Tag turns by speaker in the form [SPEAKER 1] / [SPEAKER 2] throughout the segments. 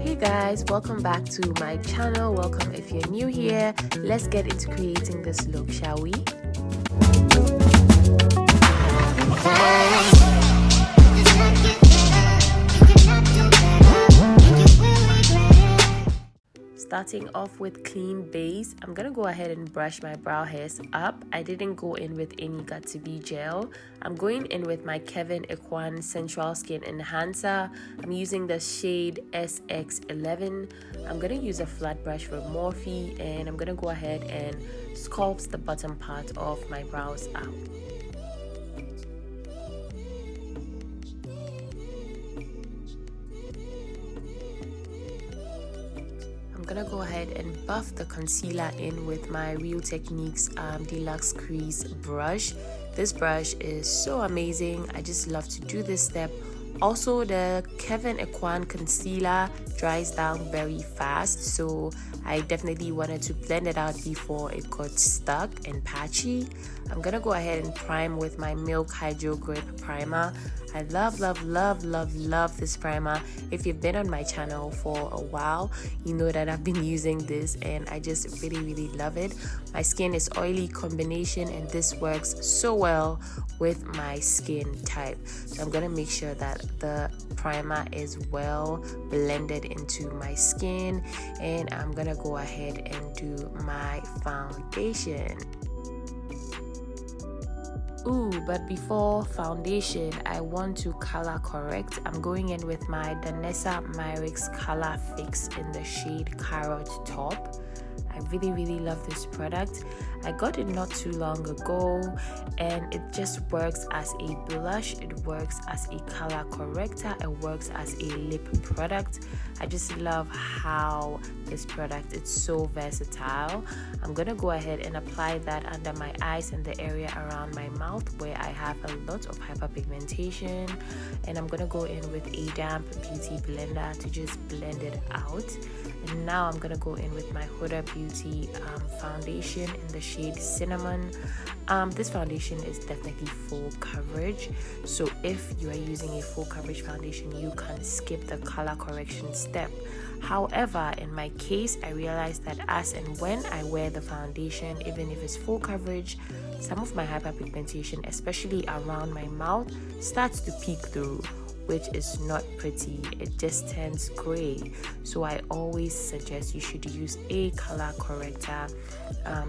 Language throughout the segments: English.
[SPEAKER 1] Hey guys, welcome back to my channel. Welcome if you're new here. Let's get into creating this look, shall we? Starting off with clean base, I'm gonna go ahead and brush my brow hairs up. I didn't go in with any got-to-be gel. I'm going in with my Kevyn Aucoin Sensual Skin Enhancer. I'm using the shade SX11. I'm gonna use a flat brush for Morphe, and I'm gonna go ahead and sculpt the bottom part of my brows out. I'm gonna go ahead and buff the concealer in with my Real Techniques Deluxe Crease brush. This brush is so amazing. I just love to do this step. Also, the Kevyn Aucoin concealer dries down very fast, so I definitely wanted to blend it out before it got stuck and patchy. I'm gonna go ahead and prime with my Milk Hydro Grip primer. I love this primer. If you've been on my channel for a while, you know that I've been using this and I just really love it. My skin is oily combination and this works so well with my skin type. So I'm gonna make sure that the primer is well blended into my skin, and I'm gonna go ahead and do my foundation. But before foundation, I want to color correct. I'm going in with my Danessa Miricks Color Fix in the shade Carrot Top. I really love this product. I got it not too long ago and it just works as a blush, it works as a color corrector, it works as a lip product. I just love how this product is so versatile. I'm gonna go ahead and apply that under my eyes and the area around my mouth where I have a lot of hyperpigmentation, and I'm gonna go in with a damp beauty blender to just blend it out. And now I'm gonna go in with my Huda Beauty foundation in the shade Cinnamon. This foundation is definitely full coverage, so if you are using a full coverage foundation, you can skip the color correction step. However, in my case, I realized that as and when I wear the foundation, even if it's full coverage, some of my hyperpigmentation, especially around my mouth, starts to peek through, which is not pretty. It just turns gray. So I always suggest you should use a color corrector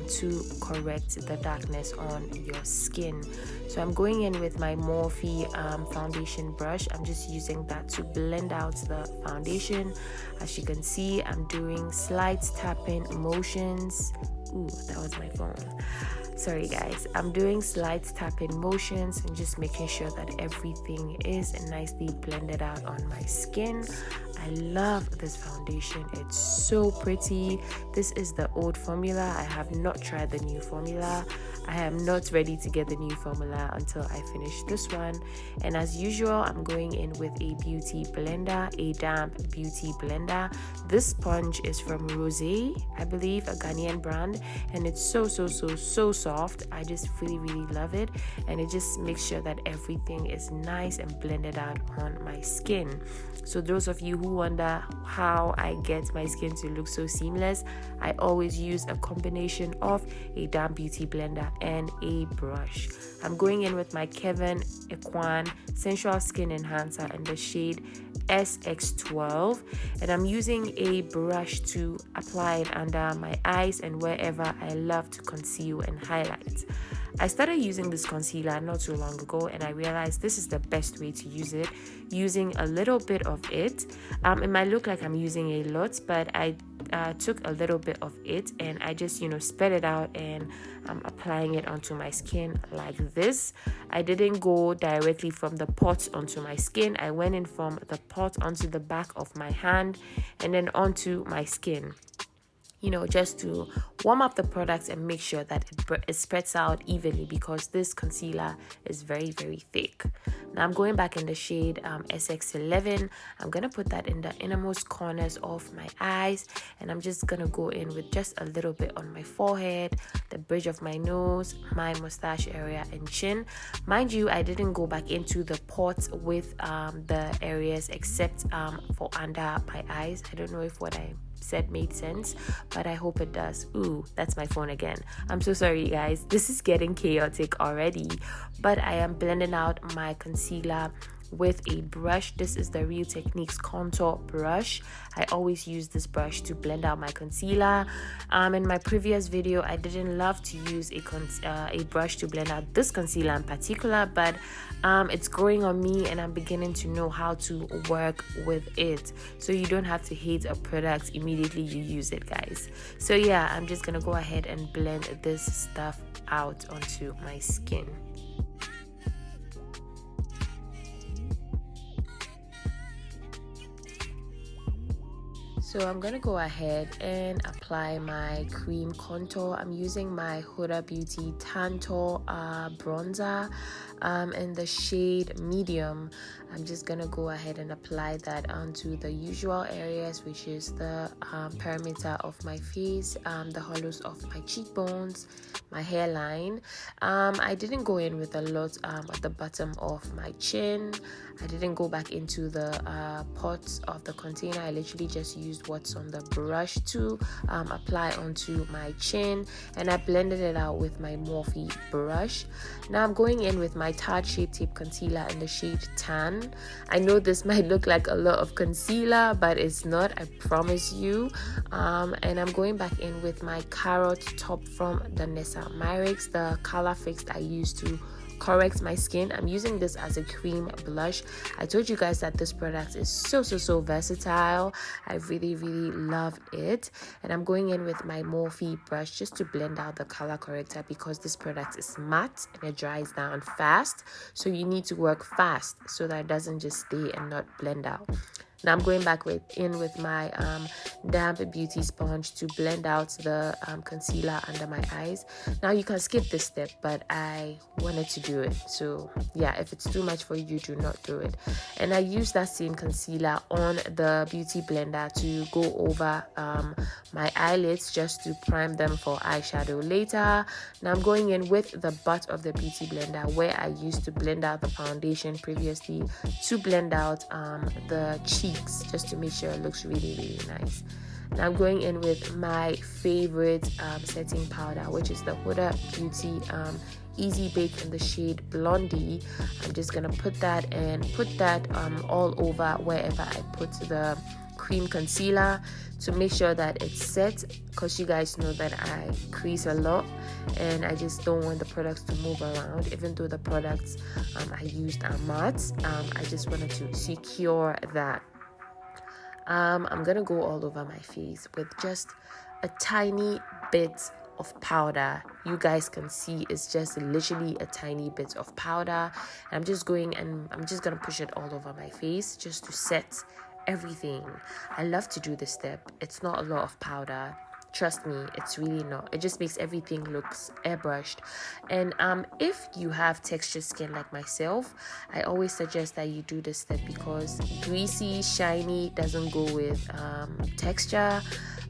[SPEAKER 1] to correct the darkness on your skin. So I'm going in with my Morphe foundation brush. I'm just using that to blend out the foundation. As you can see, I'm doing slight tapping motions. That was my phone. Sorry guys, I'm doing slight tapping motions and just making sure that everything is nicely blended out on my skin. I love this foundation. It's so pretty. This is the old formula. I have not tried the new formula. I am not ready to get the new formula until I finish this one. And as usual, I'm going in with a beauty blender, a damp beauty blender. This sponge is from Rosé, I believe, a Ghanaian brand, and it's so soft. I just really love it, and it just makes sure that everything is nice and blended out on my skin. So those of you who wonder how I get my skin to look so seamless, I always use a combination of a damp beauty blender and a brush. I'm going in with my Kevyn Aucoin Sensual Skin Enhancer in the shade SX12, and I'm using a brush to apply it under my eyes and wherever I love to conceal and highlight. I started using this concealer not too long ago, and I realized this is the best way to use it, using a little bit of it. It might look like I'm using a lot, but I took a little bit of it and I just spread it out, and I'm applying it onto my skin like this. I didn't go directly from the pot onto my skin. I went in from the pot onto the back of my hand and then onto my skin. you know, just to warm up the products and make sure that it spreads out evenly, because this concealer is very, very thick. Now I'm going back in the shade SX11. I'm gonna put that in the innermost corners of my eyes, and I'm just gonna go in with just a little bit on my forehead, the bridge of my nose, my mustache area, and chin. Mind you, I didn't go back into the pots with the areas except for under my eyes. I don't know if what I said made sense, but I hope it does. Ooh, that's my phone again. I'm so sorry, guys. This is getting chaotic already, but I am blending out my concealer with a brush. This is the Real Techniques contour brush. I always use this brush to blend out my concealer. In my previous video, I didn't love to use a brush to blend out this concealer in particular, but it's growing on me and I'm beginning to know how to work with it, so you don't have to hate a product immediately you use it, guys. So yeah, I'm just gonna go ahead and blend this stuff out onto my skin. So I'm going to go ahead and apply my cream contour. I'm using my Huda Beauty Tantour bronzer in the shade medium. I'm just going to go ahead and apply that onto the usual areas, which is the perimeter of my face, the hollows of my cheekbones, my hairline. I didn't go in with a lot at the bottom of my chin. I didn't go back into the pots of the container. I literally just used what's on the brush to apply onto my chin, and I blended it out with my Morphe brush. Now I'm going in with my Tarte Shape Tape concealer in the shade Tan. I know this might look like a lot of concealer, but it's not, I promise you. And I'm going back in with my Carrot Top from Danessa Miricks, the color fix I used to correct my skin. I'm using this as a cream blush. I told you guys that this product is so versatile. I really love it, and I'm going in with my Morphe brush just to blend out the color corrector, because this product is matte and it dries down fast, so you need to work fast so that it doesn't just stay and not blend out. Now I'm going back in with my damp beauty sponge to blend out the concealer under my eyes. Now you can skip this step, but I wanted to do it. So yeah, if it's too much for you, do not do it. And I use that same concealer on the beauty blender to go over my eyelids, just to prime them for eyeshadow later. Now I'm going in with the butt of the beauty blender, where I used to blend out the foundation previously, to blend out the cheeks, just to make sure it looks really nice. Now I'm going in with my favorite setting powder, which is the Huda Beauty Easy Bake in the shade Blondie. I'm just gonna put that all over wherever I put the cream concealer, to make sure that it's set, because you guys know that I crease a lot and I just don't want the products to move around. Even though the products I used are matte, I just wanted to secure that. I'm gonna go all over my face with just a tiny bit of powder. You guys can see it's just literally a tiny bit of powder. I'm just going and I'm just gonna push it all over my face just to set everything. I love to do this step. It's not a lot of powder. Trust me, it's really not. It just makes everything looks airbrushed. And if you have textured skin like myself, I always suggest that you do this step, because greasy, shiny doesn't go with texture.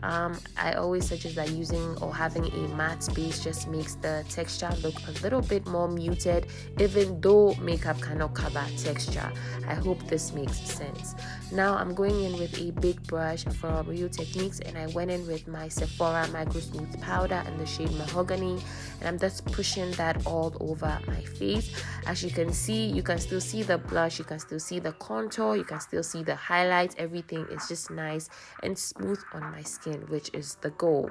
[SPEAKER 1] I always suggest that using or having a matte base just makes the texture look a little bit more muted, even though makeup cannot cover texture. I hope this makes sense. Now I'm going in with a big brush from Real Techniques, and I went in with my Sephora Micro Smooth powder in the shade Mahogany, and I'm just pushing that all over my face. As you can see, you can still see the blush, you can still see the contour, you can still see the highlights. Everything is just nice and smooth on my skin, which is the goal.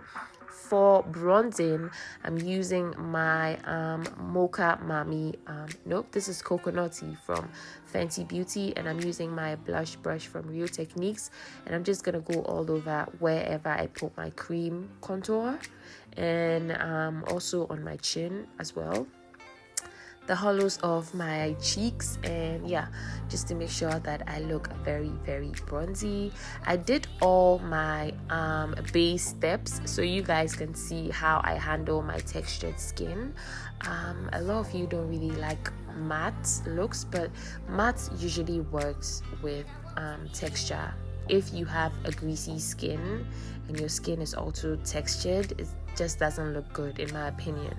[SPEAKER 1] For bronzing, I'm using my Mocha Mami, this is Coconutty from Fenty Beauty, and I'm using my blush brush from Real Techniques, and I'm just gonna go all over wherever I put my cream contour, and also on my chin as well. the hollows of my cheeks, and yeah, just to make sure that I look very, very bronzy. I did all my base steps so you guys can see how I handle my textured skin. A lot of you don't really like matte looks, but matte usually works with texture. If you have a greasy skin and your skin is also textured, it just doesn't look good in my opinion.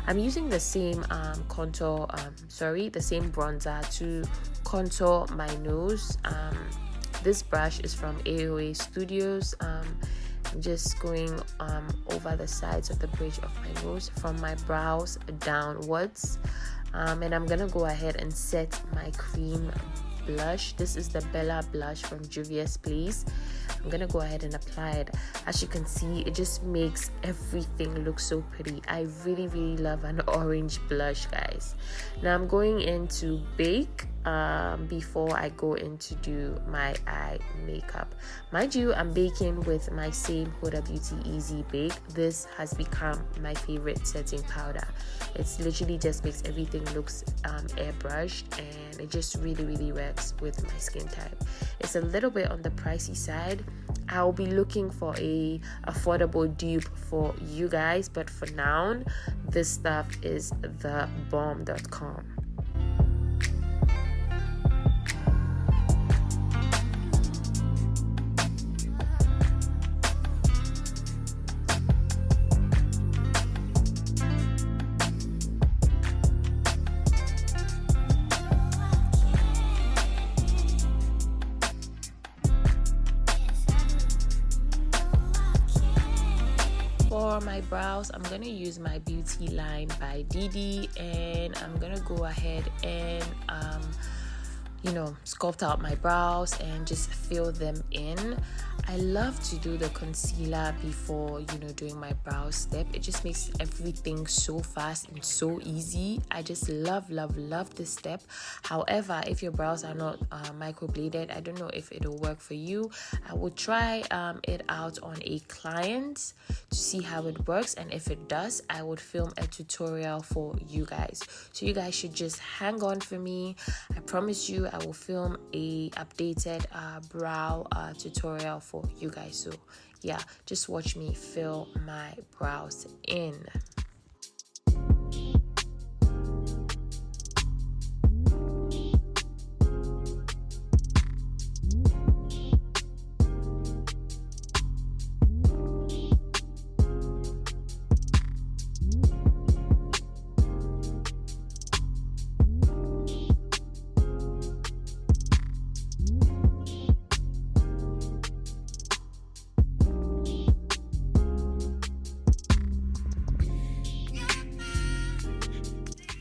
[SPEAKER 1] I'm using the same the same bronzer to contour my nose. This brush is from AOA Studios. I'm just going over the sides of the bridge of my nose from my brows downwards, and I'm gonna go ahead and set my cream blush. This is the Bella blush from Juvia's Place. I'm gonna go ahead and apply it. As you can see, it just makes everything look so pretty. I really, really love an orange blush, guys. Now I'm going in to bake before I go in to do my eye makeup. Mind you, I'm baking with my same Huda Beauty Easy Bake. This has become my favorite setting powder. It's literally just makes everything looks airbrushed, and it just really, really works with my skin type. It's a little bit on the pricey side. I'll be looking for a affordable dupe for you guys, but for now, this stuff is thebomb.com. For my brows, I'm gonna use my Beauty Line by Didi, and I'm gonna go ahead and sculpt out my brows and just fill them in. I love to do the concealer before doing my brow step. It just makes everything so fast and so easy. I just love this step. However, if your brows are not microbladed, I don't know if it'll work for you. I will try it out on a client to see how it works, and if it does, I would film a tutorial for you guys. So you guys should just hang on for me. I promise you I will film a updated brow tutorial for you guys. So yeah, just watch me fill my brows in.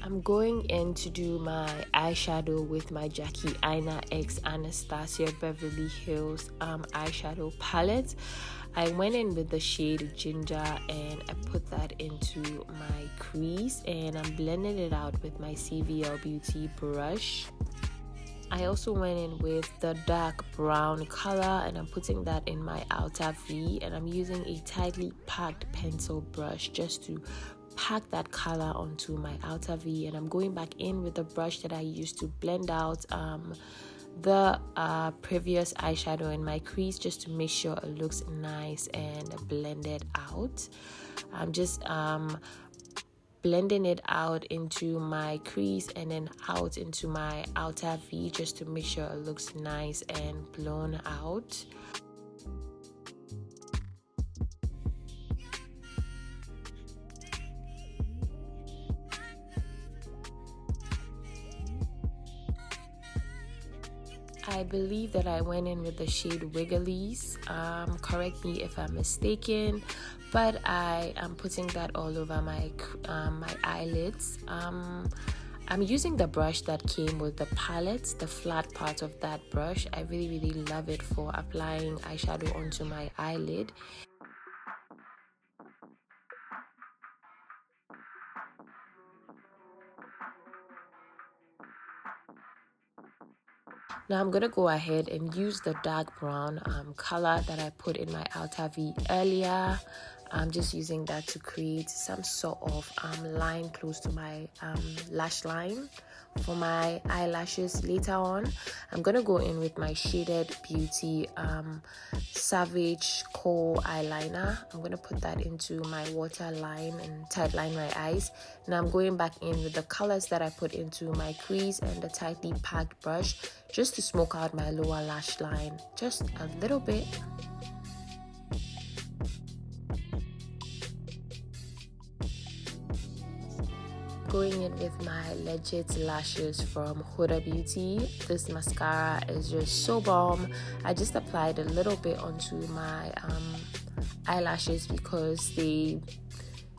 [SPEAKER 1] I'm going in to do my eyeshadow with my Jackie Aina X Anastasia Beverly Hills eyeshadow palette. I went in with the shade Ginger, and I put that into my crease, and I'm blending it out with my CVL Beauty brush. I also went in with the dark brown color, and I'm putting that in my outer V, and I'm using a tightly packed pencil brush just to pack that color onto my outer V. And I'm going back in with the brush that I used to blend out the previous eyeshadow in my crease, just to make sure it looks nice and blended out. I'm just blending it out into my crease and then out into my outer V, just to make sure it looks nice and blown out. I believe that I went in with the shade Wigglies. Correct me if I'm mistaken, but I am putting that all over my eyelids. I'm using the brush that came with the palette, the flat part of that brush. I really love it for applying eyeshadow onto my eyelid. Now I'm gonna go ahead and use the dark brown color that I put in my outer V earlier. I'm just using that to create some sort of line close to my lash line for my eyelashes. Later on, I'm gonna go in with my Shaded Beauty Savage Kohl eyeliner. I'm gonna put that into my waterline and tightline my eyes. Now I'm going back in with the colors that I put into my crease and the tightly packed brush, just to smoke out my lower lash line just a little bit. Going in with my Legit lashes from Huda Beauty. This mascara is just so bomb. I just applied a little bit onto my eyelashes because they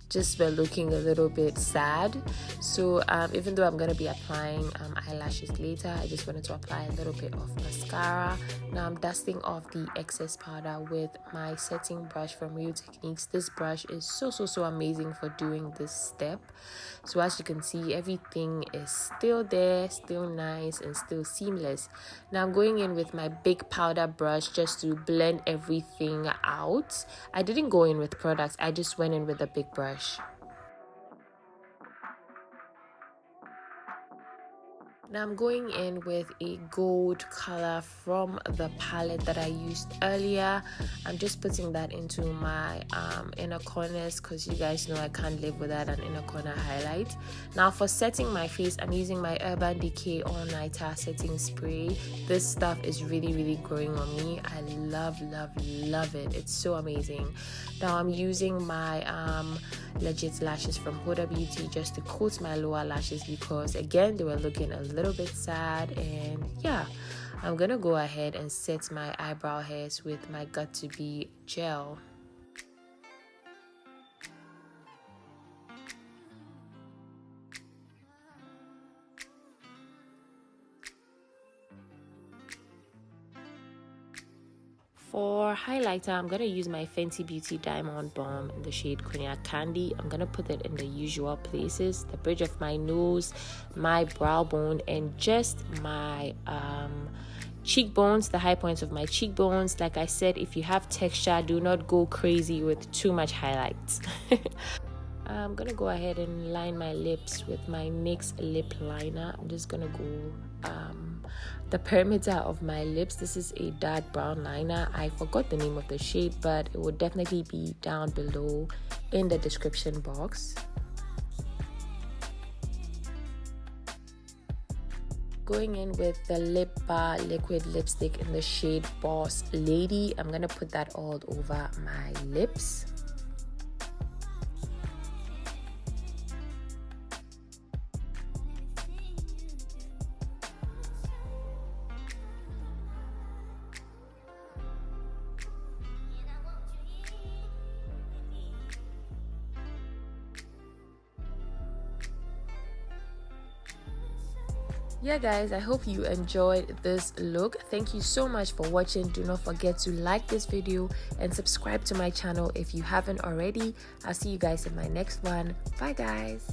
[SPEAKER 1] just were looking a little bit sad. So even though I'm going to be applying eyelashes later, I just wanted to apply a little bit of mascara. Now I'm dusting off the excess powder with my setting brush from Real Techniques. This brush is so amazing for doing this step. So as you can see, everything is still there, still nice and still seamless. Now I'm going in with my big powder brush just to blend everything out. I didn't go in with products, I just went in with a big brush. Now I'm going in with a gold color from the palette that I used earlier. I'm just putting that into my inner corners because you guys know I can't live without an inner corner highlight. Now for setting my face, I'm using my Urban Decay All Nighter Setting Spray. This stuff is really growing on me. I love it. It's so amazing. Now I'm using my Legit lashes from Huda Beauty just to coat my lower lashes because again they were looking a little bit sad. And yeah, I'm gonna go ahead and set my eyebrow hairs with my Got To Be gel. For highlighter, I'm going to use my Fenty Beauty Diamond Balm in the shade Cognac Candy. I'm going to put it in the usual places, the bridge of my nose, my brow bone, and just my cheekbones, the high points of my cheekbones. Like I said, if you have texture, do not go crazy with too much highlights. I'm going to go ahead and line my lips with my NYX lip liner. I'm just going to go the perimeter of my lips. This is a dark brown liner. I forgot the name of the shade, but it will definitely be down below in the description box. Going in with the Lip Bar liquid lipstick in the shade Boss Lady. I'm gonna put that all over my lips. Yeah guys, I hope you enjoyed this look. Thank you so much for watching. Do not forget to like this video and subscribe to my channel if you haven't already. I'll see you guys in my next one. Bye guys.